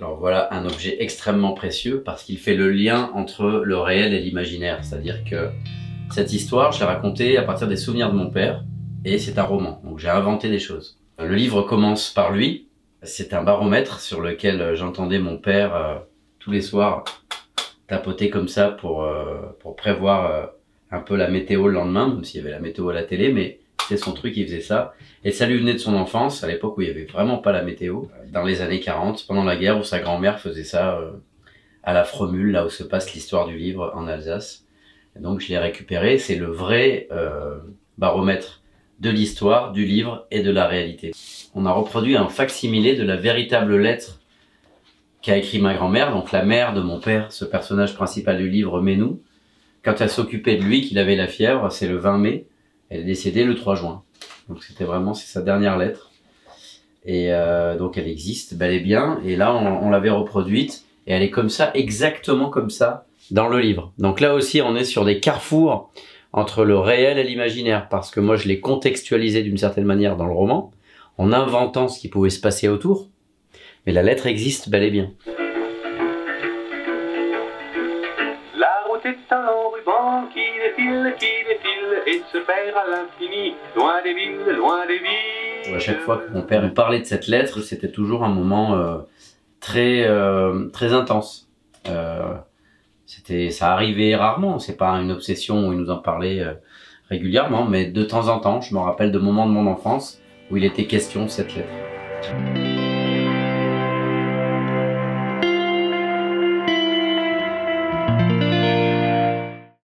Alors voilà un objet extrêmement précieux parce qu'il fait le lien entre le réel et l'imaginaire. C'est-à-dire que cette histoire, je l'ai racontée à partir des souvenirs de mon père et c'est un roman, donc j'ai inventé des choses. Le livre commence par lui, c'est un baromètre sur lequel j'entendais mon père tous les soirs tapoter comme ça pour prévoir un peu la météo le lendemain, même s'il y avait la météo à la télé, mais c'était son truc, il faisait ça. Et ça lui venait de son enfance, à l'époque où il n'y avait vraiment pas la météo, dans les années 40, pendant la guerre, où sa grand-mère faisait ça à la Fromule, là où se passe l'histoire du livre en Alsace. Et donc je l'ai récupéré, c'est le vrai baromètre de l'histoire, du livre et de la réalité. On a reproduit un fac-similé de la véritable lettre qu'a écrit ma grand-mère, donc la mère de mon père, ce personnage principal du livre, Menou. Quand elle s'occupait de lui, qu'il avait la fièvre, c'est le 20 mai, elle est décédée le 3 juin. Donc c'était vraiment, c'est sa dernière lettre. Et donc elle existe bel et bien, et là on l'avait reproduite, et elle est comme ça, exactement comme ça, dans le livre. Donc là aussi on est sur des carrefours entre le réel et l'imaginaire, parce que moi je l'ai contextualisé d'une certaine manière dans le roman, en inventant ce qui pouvait se passer autour, mais la lettre existe bel et bien. La route est un long ruban qui défile et se perd à l'infini, loin des villes, loin des villes. À chaque fois que mon père me parlait de cette lettre, c'était toujours un moment très intense. Ça arrivait rarement, c'est pas une obsession où il nous en parlait régulièrement, mais de temps en temps, je me rappelle de moments de mon enfance où il était question de cette lettre.